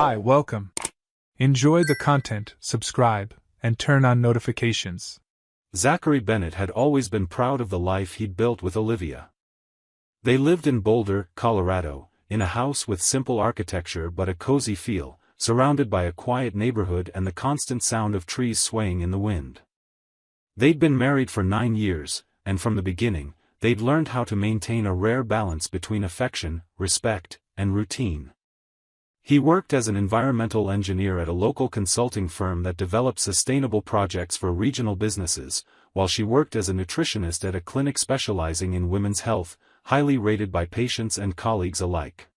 Hi, welcome. Enjoy the content, subscribe, and turn on notifications. Zachary Bennett had always been proud of the life he'd built with Olivia. They lived in Boulder, Colorado, in a house with simple architecture but a cozy feel, surrounded by a quiet neighborhood and the constant sound of trees swaying in the wind. They'd been married for 9 years, and from the beginning, they'd learned how to maintain a rare balance between affection, respect, and routine. He worked as an environmental engineer at a local consulting firm that developed sustainable projects for regional businesses, while she worked as a nutritionist at a clinic specializing in women's health, highly rated by patients and colleagues alike.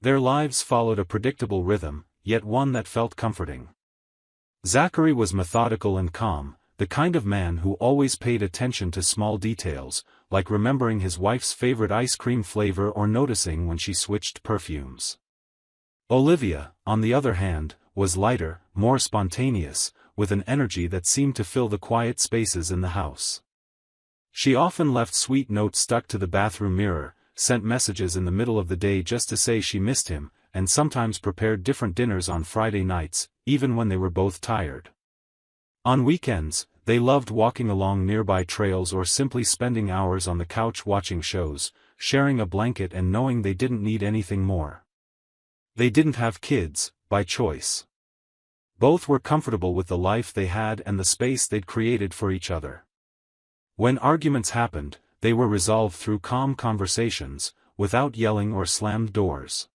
Their lives followed a predictable rhythm, yet one that felt comforting. Zachary was methodical and calm, the kind of man who always paid attention to small details, like remembering his wife's favorite ice cream flavor or noticing when she switched perfumes. Olivia, on the other hand, was lighter, more spontaneous, with an energy that seemed to fill the quiet spaces in the house. She often left sweet notes stuck to the bathroom mirror, sent messages in the middle of the day just to say she missed him, and sometimes prepared different dinners on Friday nights, even when they were both tired. On weekends, they loved walking along nearby trails or simply spending hours on the couch watching shows, sharing a blanket and knowing they didn't need anything more. They didn't have kids, by choice. Both were comfortable with the life they had and the space they'd created for each other. When arguments happened, they were resolved through calm conversations, without yelling or slammed doors.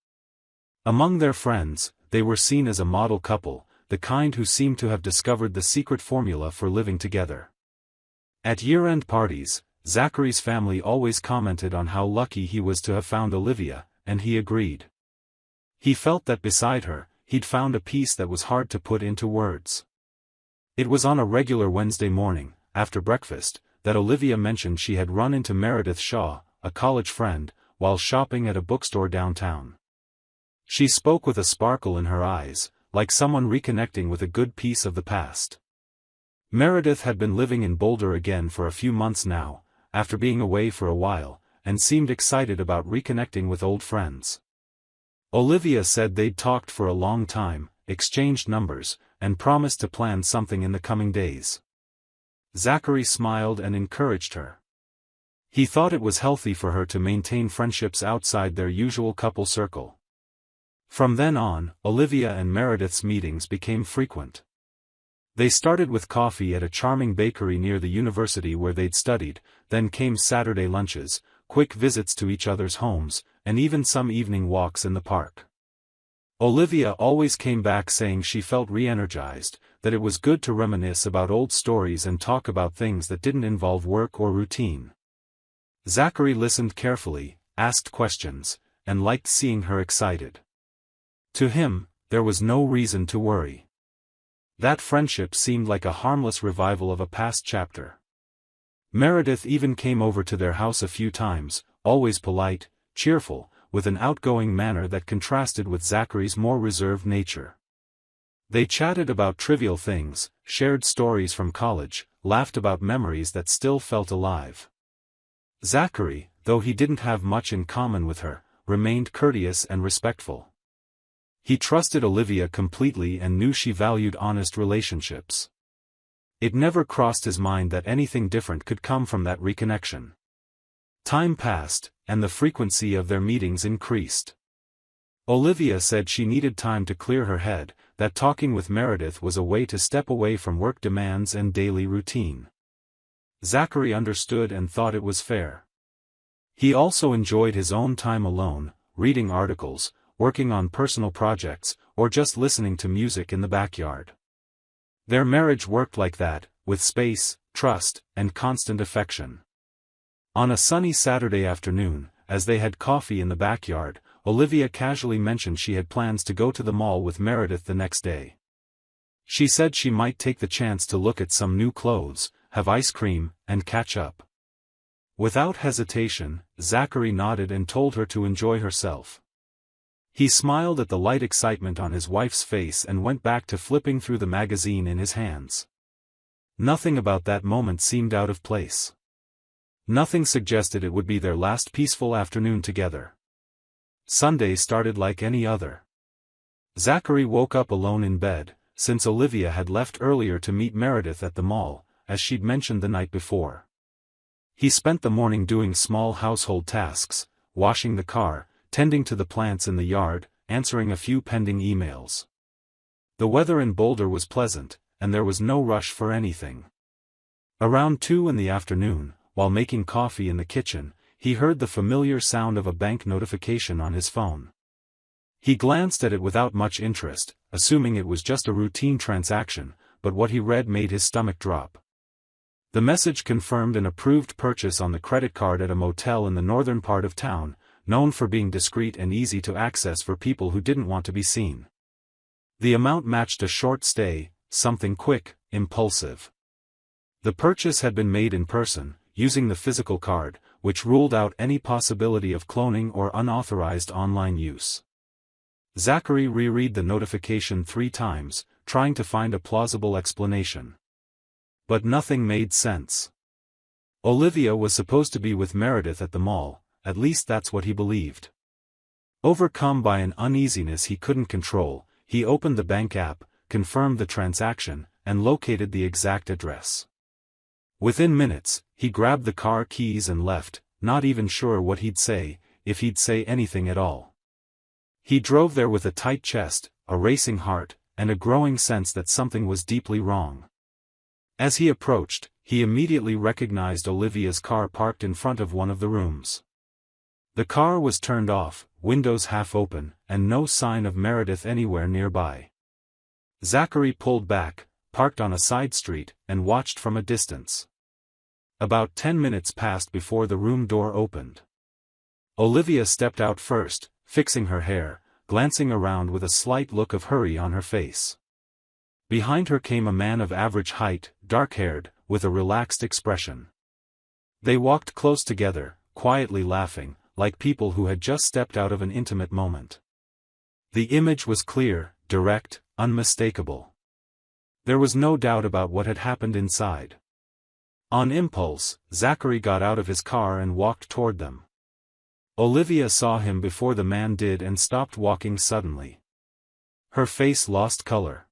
Among their friends, they were seen as a model couple, the kind who seemed to have discovered the secret formula for living together. At year-end parties, Zachary's family always commented on how lucky he was to have found Olivia, and he agreed. He felt that beside her, he'd found a peace that was hard to put into words. It was on a regular Wednesday morning, after breakfast, that Olivia mentioned she had run into Meredith Shaw, a college friend, while shopping at a bookstore downtown. She spoke with a sparkle in her eyes, like someone reconnecting with a good piece of the past. Meredith had been living in Boulder again for a few months now, after being away for a while, and seemed excited about reconnecting with old friends. Olivia said they'd talked for a long time, exchanged numbers, and promised to plan something in the coming days. Zachary smiled and encouraged her. He thought it was healthy for her to maintain friendships outside their usual couple circle. From then on, Olivia and Meredith's meetings became frequent. They started with coffee at a charming bakery near the university where they'd studied, then came Saturday lunches, quick visits to each other's homes, and even some evening walks in the park. Olivia always came back saying she felt re-energized, that it was good to reminisce about old stories and talk about things that didn't involve work or routine. Zachary listened carefully, asked questions, and liked seeing her excited. To him, there was no reason to worry. That friendship seemed like a harmless revival of a past chapter. Meredith even came over to their house a few times, always polite, cheerful, with an outgoing manner that contrasted with Zachary's more reserved nature. They chatted about trivial things, shared stories from college, laughed about memories that still felt alive. Zachary, though he didn't have much in common with her, remained courteous and respectful. He trusted Olivia completely and knew she valued honest relationships. It never crossed his mind that anything different could come from that reconnection. Time passed, and the frequency of their meetings increased. Olivia said she needed time to clear her head, that talking with Meredith was a way to step away from work demands and daily routine. Zachary understood and thought it was fair. He also enjoyed his own time alone, reading articles, working on personal projects, or just listening to music in the backyard. Their marriage worked like that, with space, trust, and constant affection. On a sunny Saturday afternoon, as they had coffee in the backyard, Olivia casually mentioned she had plans to go to the mall with Meredith the next day. She said she might take the chance to look at some new clothes, have ice cream, and catch up. Without hesitation, Zachary nodded and told her to enjoy herself. He smiled at the light excitement on his wife's face and went back to flipping through the magazine in his hands. Nothing about that moment seemed out of place. Nothing suggested it would be their last peaceful afternoon together. Sunday started like any other. Zachary woke up alone in bed, since Olivia had left earlier to meet Meredith at the mall, as she'd mentioned the night before. He spent the morning doing small household tasks, washing the car, tending to the plants in the yard, answering a few pending emails. The weather in Boulder was pleasant, and there was no rush for anything. Around 2 in the afternoon, while making coffee in the kitchen, he heard the familiar sound of a bank notification on his phone. He glanced at it without much interest, assuming it was just a routine transaction, but what he read made his stomach drop. The message confirmed an approved purchase on the credit card at a motel in the northern part of town, known for being discreet and easy to access for people who didn't want to be seen. The amount matched a short stay, something quick, impulsive. The purchase had been made in person, using the physical card, which ruled out any possibility of cloning or unauthorized online use. Zachary reread the notification 3 times, trying to find a plausible explanation. But nothing made sense. Olivia was supposed to be with Meredith at the mall, at least that's what he believed. Overcome by an uneasiness he couldn't control, he opened the bank app, confirmed the transaction, and located the exact address. Within minutes, he grabbed the car keys and left, not even sure what he'd say, if he'd say anything at all. He drove there with a tight chest, a racing heart, and a growing sense that something was deeply wrong. As he approached, he immediately recognized Olivia's car parked in front of one of the rooms. The car was turned off, windows half open, and no sign of Meredith anywhere nearby. Zachary pulled back, parked on a side street, and watched from a distance. About 10 minutes passed before the room door opened. Olivia stepped out first, fixing her hair, glancing around with a slight look of hurry on her face. Behind her came a man of average height, dark-haired, with a relaxed expression. They walked close together, quietly laughing, like people who had just stepped out of an intimate moment. The image was clear, direct, unmistakable. There was no doubt about what had happened inside. On impulse, Zachary got out of his car and walked toward them. Olivia saw him before the man did and stopped walking suddenly. Her face lost color.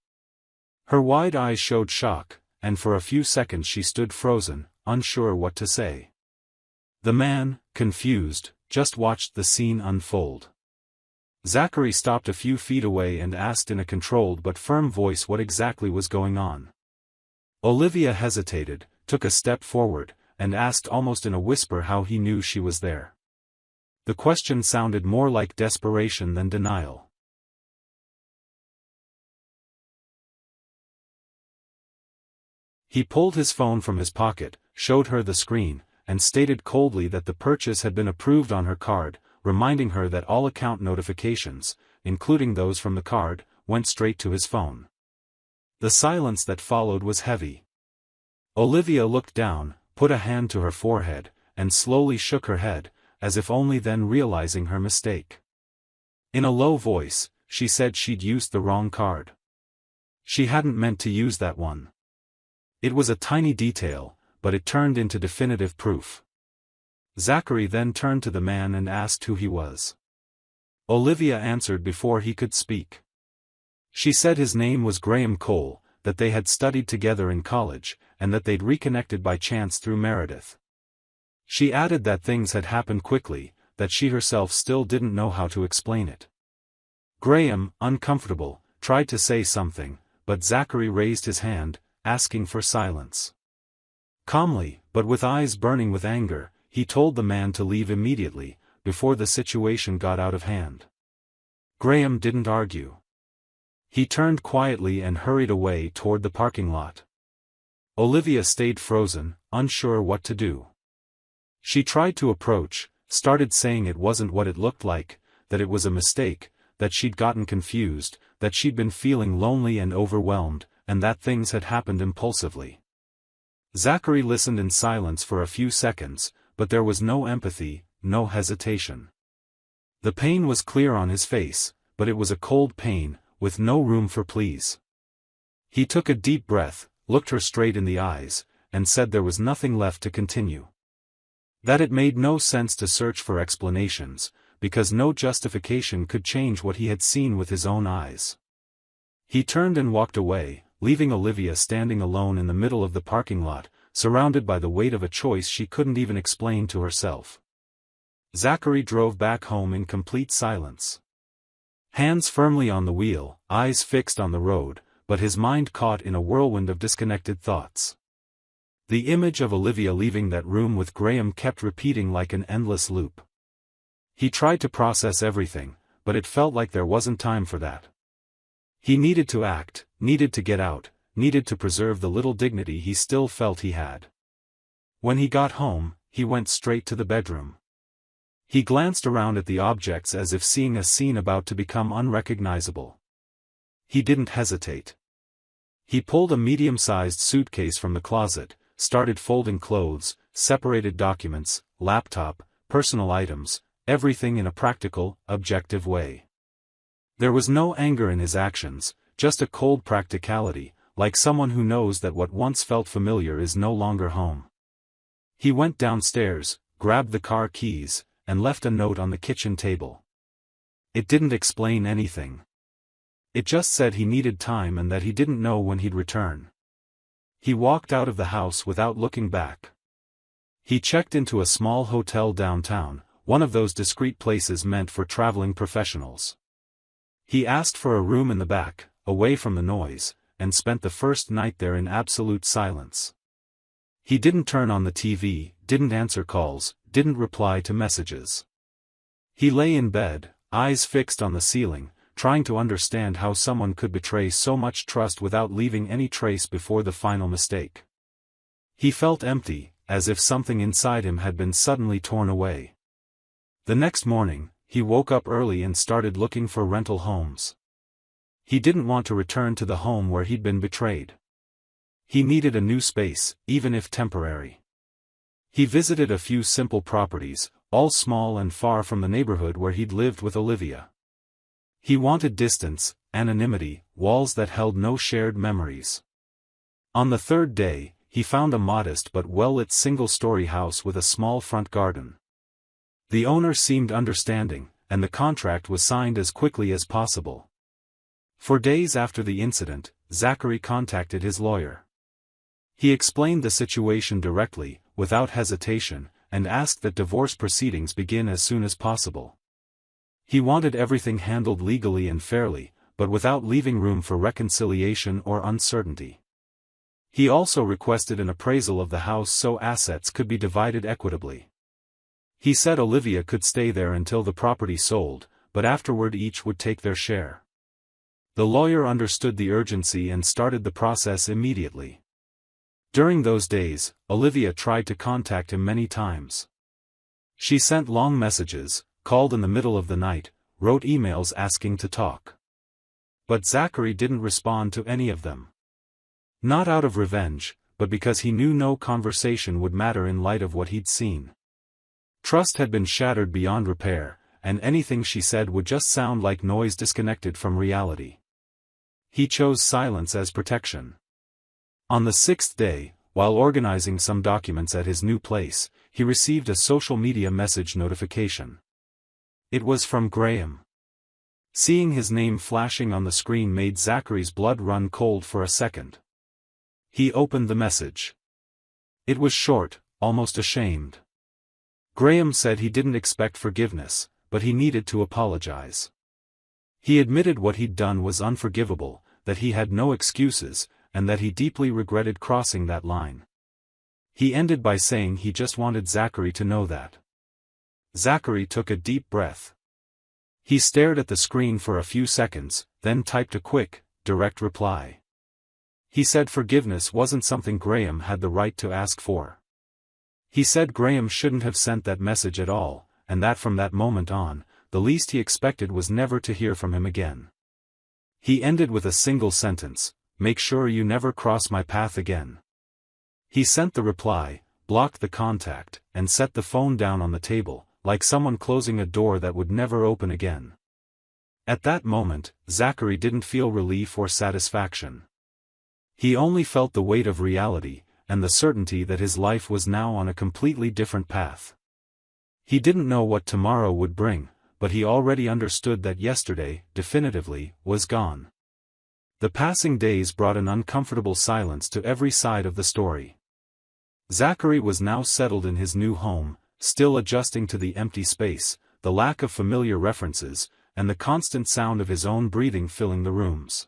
Her wide eyes showed shock, and for a few seconds she stood frozen, unsure what to say. The man, confused, just watched the scene unfold. Zachary stopped a few feet away and asked in a controlled but firm voice what exactly was going on. Olivia hesitated, took a step forward, and asked almost in a whisper how he knew she was there. The question sounded more like desperation than denial. He pulled his phone from his pocket, showed her the screen, and stated coldly that the purchase had been approved on her card, reminding her that all account notifications, including those from the card, went straight to his phone. The silence that followed was heavy. Olivia looked down, put a hand to her forehead, and slowly shook her head, as if only then realizing her mistake. In a low voice, she said she'd used the wrong card. She hadn't meant to use that one. It was a tiny detail, but it turned into definitive proof. Zachary then turned to the man and asked who he was. Olivia answered before he could speak. She said his name was Graham Cole, that they had studied together in college, and that they'd reconnected by chance through Meredith. She added that things had happened quickly, that she herself still didn't know how to explain it. Graham, uncomfortable, tried to say something, but Zachary raised his hand, asking for silence. Calmly, but with eyes burning with anger, he told the man to leave immediately, before the situation got out of hand. Graham didn't argue. He turned quietly and hurried away toward the parking lot. Olivia stayed frozen, unsure what to do. She tried to approach, started saying it wasn't what it looked like, that it was a mistake, that she'd gotten confused, that she'd been feeling lonely and overwhelmed, and that things had happened impulsively. Zachary listened in silence for a few seconds, but there was no empathy, no hesitation. The pain was clear on his face, but it was a cold pain, with no room for pleas. He took a deep breath, looked her straight in the eyes, and said there was nothing left to continue. That it made no sense to search for explanations, because no justification could change what he had seen with his own eyes. He turned and walked away, leaving Olivia standing alone in the middle of the parking lot, surrounded by the weight of a choice she couldn't even explain to herself. Zachary drove back home in complete silence. Hands firmly on the wheel, eyes fixed on the road, but his mind caught in a whirlwind of disconnected thoughts. The image of Olivia leaving that room with Graham kept repeating like an endless loop. He tried to process everything, but it felt like there wasn't time for that. He needed to act, needed to get out, needed to preserve the little dignity he still felt he had. When he got home, he went straight to the bedroom. He glanced around at the objects as if seeing a scene about to become unrecognizable. He didn't hesitate. He pulled a medium-sized suitcase from the closet, started folding clothes, separated documents, laptop, personal items, everything in a practical, objective way. There was no anger in his actions, just a cold practicality, like someone who knows that what once felt familiar is no longer home. He went downstairs, grabbed the car keys, and left a note on the kitchen table. It didn't explain anything. It just said he needed time and that he didn't know when he'd return. He walked out of the house without looking back. He checked into a small hotel downtown, one of those discreet places meant for traveling professionals. He asked for a room in the back, away from the noise, and spent the first night there in absolute silence. He didn't turn on the TV, didn't answer calls, didn't reply to messages. He lay in bed, eyes fixed on the ceiling, trying to understand how someone could betray so much trust without leaving any trace before the final mistake. He felt empty, as if something inside him had been suddenly torn away. The next morning, he woke up early and started looking for rental homes. He didn't want to return to the home where he'd been betrayed. He needed a new space, even if temporary. He visited a few simple properties, all small and far from the neighborhood where he'd lived with Olivia. He wanted distance, anonymity, walls that held no shared memories. On the third day, he found a modest but well-lit single-story house with a small front garden. The owner seemed understanding, and the contract was signed as quickly as possible. For days after the incident, Zachary contacted his lawyer. He explained the situation directly, without hesitation, and asked that divorce proceedings begin as soon as possible. He wanted everything handled legally and fairly, but without leaving room for reconciliation or uncertainty. He also requested an appraisal of the house so assets could be divided equitably. He said Olivia could stay there until the property sold, but afterward each would take their share. The lawyer understood the urgency and started the process immediately. During those days, Olivia tried to contact him many times. She sent long messages, called in the middle of the night, wrote emails asking to talk. But Zachary didn't respond to any of them. Not out of revenge, but because he knew no conversation would matter in light of what he'd seen. Trust had been shattered beyond repair, and anything she said would just sound like noise disconnected from reality. He chose silence as protection. On the sixth day, while organizing some documents at his new place, he received a social media message notification. It was from Graham. Seeing his name flashing on the screen made Zachary's blood run cold for a second. He opened the message. It was short, almost ashamed. Graham said he didn't expect forgiveness, but he needed to apologize. He admitted what he'd done was unforgivable, that he had no excuses, and that he deeply regretted crossing that line. He ended by saying he just wanted Zachary to know that. Zachary took a deep breath. He stared at the screen for a few seconds, then typed a quick, direct reply. He said forgiveness wasn't something Graham had the right to ask for. He said Graham shouldn't have sent that message at all, and that from that moment on, the least he expected was never to hear from him again. He ended with a single sentence, "Make sure you never cross my path again." He sent the reply, blocked the contact, and set the phone down on the table, like someone closing a door that would never open again. At that moment, Zachary didn't feel relief or satisfaction. He only felt the weight of reality, and the certainty that his life was now on a completely different path. He didn't know what tomorrow would bring, but he already understood that yesterday, definitively, was gone. The passing days brought an uncomfortable silence to every side of the story. Zachary was now settled in his new home, still adjusting to the empty space, the lack of familiar references, and the constant sound of his own breathing filling the rooms.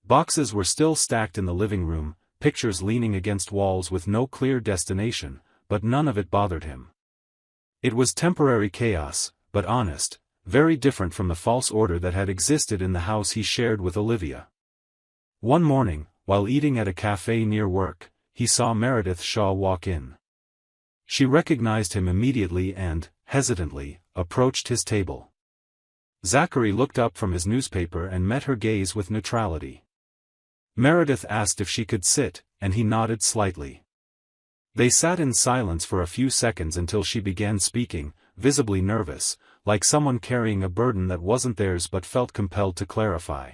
Boxes were still stacked in the living room, pictures leaning against walls with no clear destination, but none of it bothered him. It was temporary chaos, but honest, very different from the false order that had existed in the house he shared with Olivia. One morning, while eating at a cafe near work, he saw Meredith Shaw walk in. She recognized him immediately and, hesitantly, approached his table. Zachary looked up from his newspaper and met her gaze with neutrality. Meredith asked if she could sit, and he nodded slightly. They sat in silence for a few seconds until she began speaking, visibly nervous, like someone carrying a burden that wasn't theirs but felt compelled to clarify.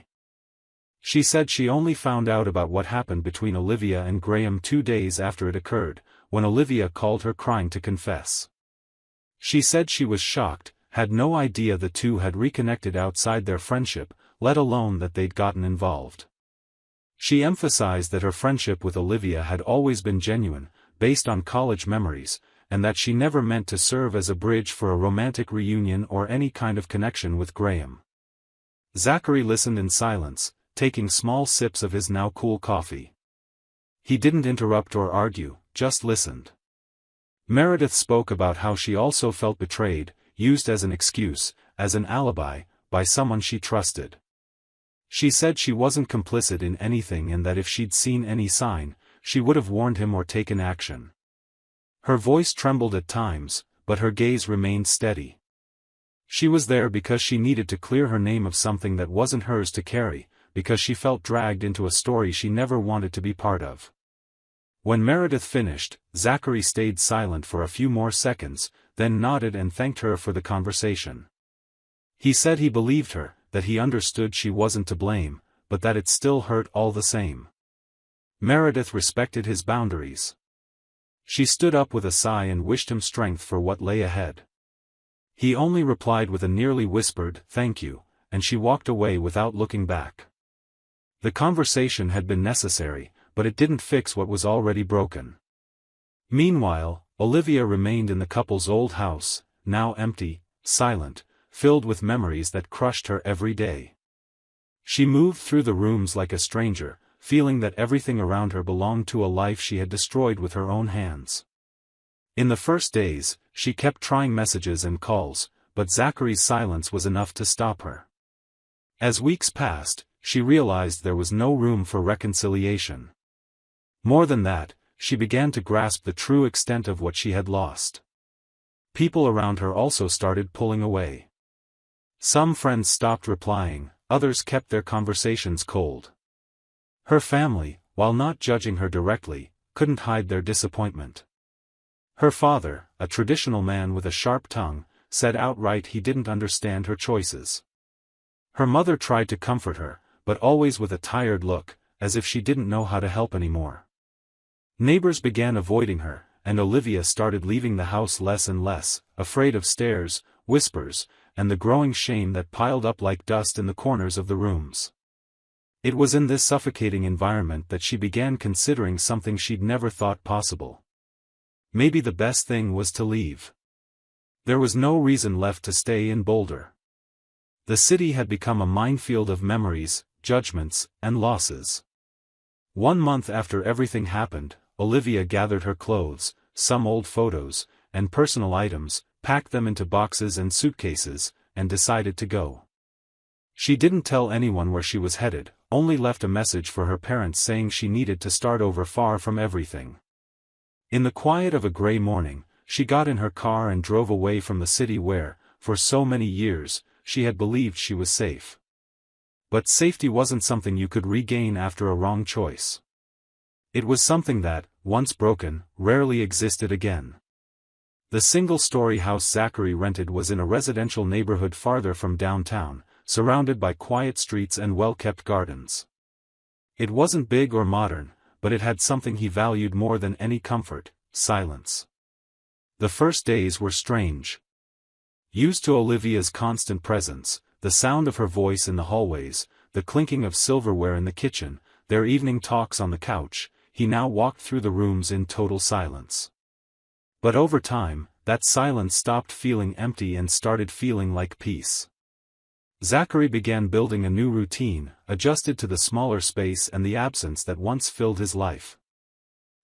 She said she only found out about what happened between Olivia and Graham 2 days after it occurred, when Olivia called her crying to confess. She said she was shocked, had no idea the two had reconnected outside their friendship, let alone that they'd gotten involved. She emphasized that her friendship with Olivia had always been genuine, based on college memories, and that she never meant to serve as a bridge for a romantic reunion or any kind of connection with Graham. Zachary listened in silence, taking small sips of his now cool coffee. He didn't interrupt or argue, just listened. Meredith spoke about how she also felt betrayed, used as an excuse, as an alibi, by someone she trusted. She said she wasn't complicit in anything and that if she'd seen any sign, she would have warned him or taken action. Her voice trembled at times, but her gaze remained steady. She was there because she needed to clear her name of something that wasn't hers to carry, because she felt dragged into a story she never wanted to be part of. When Meredith finished, Zachary stayed silent for a few more seconds, then nodded and thanked her for the conversation. He said he believed her, that he understood she wasn't to blame, but that it still hurt all the same. Meredith respected his boundaries. She stood up with a sigh and wished him strength for what lay ahead. He only replied with a nearly whispered, "Thank you," and she walked away without looking back. The conversation had been necessary, but it didn't fix what was already broken. Meanwhile, Olivia remained in the couple's old house, now empty, silent, filled with memories that crushed her every day. She moved through the rooms like a stranger, feeling that everything around her belonged to a life she had destroyed with her own hands. In the first days, she kept trying messages and calls, but Zachary's silence was enough to stop her. As weeks passed, she realized there was no room for reconciliation. More than that, she began to grasp the true extent of what she had lost. People around her also started pulling away. Some friends stopped replying, others kept their conversations cold. Her family, while not judging her directly, couldn't hide their disappointment. Her father, a traditional man with a sharp tongue, said outright he didn't understand her choices. Her mother tried to comfort her, but always with a tired look, as if she didn't know how to help anymore. Neighbors began avoiding her, and Olivia started leaving the house less and less, afraid of stares, whispers, and the growing shame that piled up like dust in the corners of the rooms. It was in this suffocating environment that she began considering something she'd never thought possible. Maybe the best thing was to leave. There was no reason left to stay in Boulder. The city had become a minefield of memories, judgments, and losses. 1 month after everything happened, Olivia gathered her clothes, some old photos, and personal items, packed them into boxes and suitcases, and decided to go. She didn't tell anyone where she was headed, only left a message for her parents saying she needed to start over far from everything. In the quiet of a gray morning, she got in her car and drove away from the city where, for so many years, she had believed she was safe. But safety wasn't something you could regain after a wrong choice. It was something that, once broken, rarely existed again. The single-story house Zachary rented was in a residential neighborhood farther from downtown, surrounded by quiet streets and well-kept gardens. It wasn't big or modern, but it had something he valued more than any comfort: silence. The first days were strange. Used to Olivia's constant presence, the sound of her voice in the hallways, the clinking of silverware in the kitchen, their evening talks on the couch, he now walked through the rooms in total silence. But over time, that silence stopped feeling empty and started feeling like peace. Zachary began building a new routine, adjusted to the smaller space and the absence that once filled his life.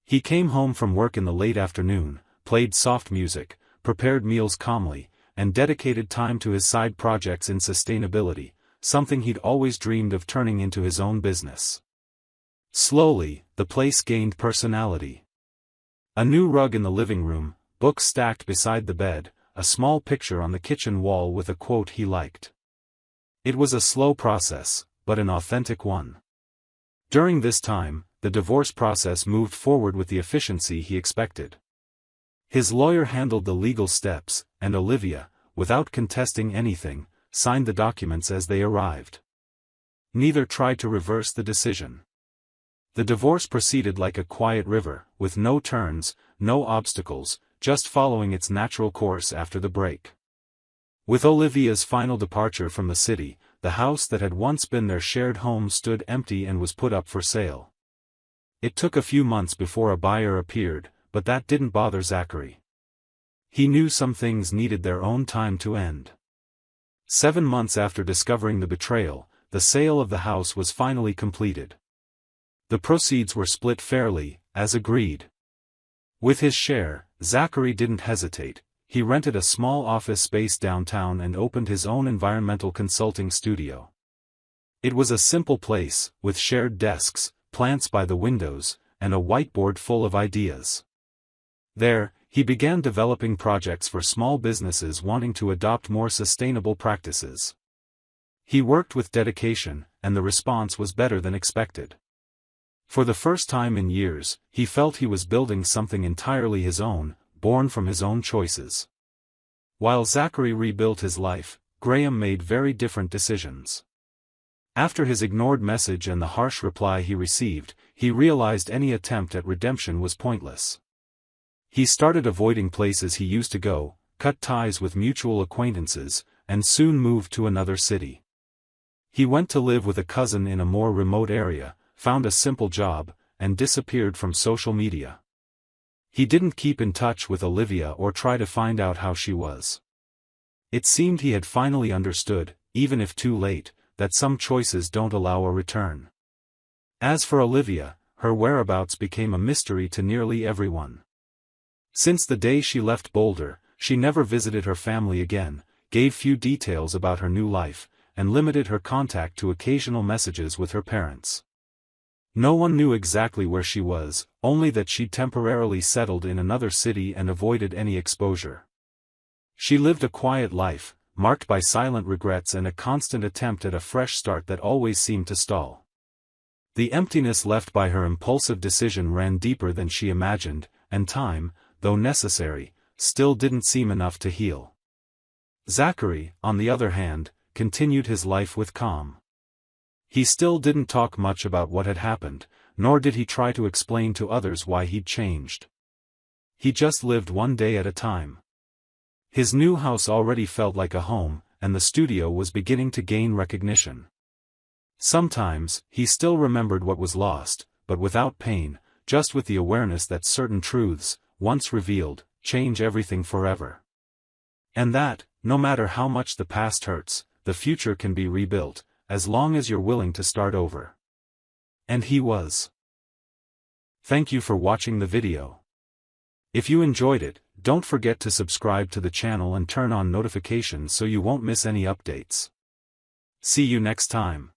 He came home from work in the late afternoon, played soft music, prepared meals calmly, and dedicated time to his side projects in sustainability, something he'd always dreamed of turning into his own business. Slowly, the place gained personality. A new rug in the living room, books stacked beside the bed, a small picture on the kitchen wall with a quote he liked. It was a slow process, but an authentic one. During this time, the divorce process moved forward with the efficiency he expected. His lawyer handled the legal steps, and Olivia, without contesting anything, signed the documents as they arrived. Neither tried to reverse the decision. The divorce proceeded like a quiet river, with no turns, no obstacles, just following its natural course after the break. With Olivia's final departure from the city, the house that had once been their shared home stood empty and was put up for sale. It took a few months before a buyer appeared, but that didn't bother Zachary. He knew some things needed their own time to end. 7 months after discovering the betrayal, the sale of the house was finally completed. The proceeds were split fairly, as agreed. With his share, Zachary didn't hesitate. He rented a small office space downtown and opened his own environmental consulting studio. It was a simple place, with shared desks, plants by the windows, and a whiteboard full of ideas. There, he began developing projects for small businesses wanting to adopt more sustainable practices. He worked with dedication, and the response was better than expected. For the first time in years, he felt he was building something entirely his own, born from his own choices. While Zachary rebuilt his life, Graham made very different decisions. After his ignored message and the harsh reply he received, he realized any attempt at redemption was pointless. He started avoiding places he used to go, cut ties with mutual acquaintances, and soon moved to another city. He went to live with a cousin in a more remote area, found a simple job, and disappeared from social media. He didn't keep in touch with Olivia or try to find out how she was. It seemed he had finally understood, even if too late, that some choices don't allow a return. As for Olivia, her whereabouts became a mystery to nearly everyone. Since the day she left Boulder, she never visited her family again, gave few details about her new life, and limited her contact to occasional messages with her parents. No one knew exactly where she was, only that she'd temporarily settled in another city and avoided any exposure. She lived a quiet life, marked by silent regrets and a constant attempt at a fresh start that always seemed to stall. The emptiness left by her impulsive decision ran deeper than she imagined, and time, though necessary, still didn't seem enough to heal. Zachary, on the other hand, continued his life with calm. He still didn't talk much about what had happened, nor did he try to explain to others why he'd changed. He just lived one day at a time. His new house already felt like a home, and the studio was beginning to gain recognition. Sometimes, he still remembered what was lost, but without pain, just with the awareness that certain truths, once revealed, change everything forever. And that, no matter how much the past hurts, the future can be rebuilt, as long as you're willing to start over. And he was. Thank you for watching the video. If you enjoyed it, don't forget to subscribe to the channel and turn on notifications so you won't miss any updates. See you next time.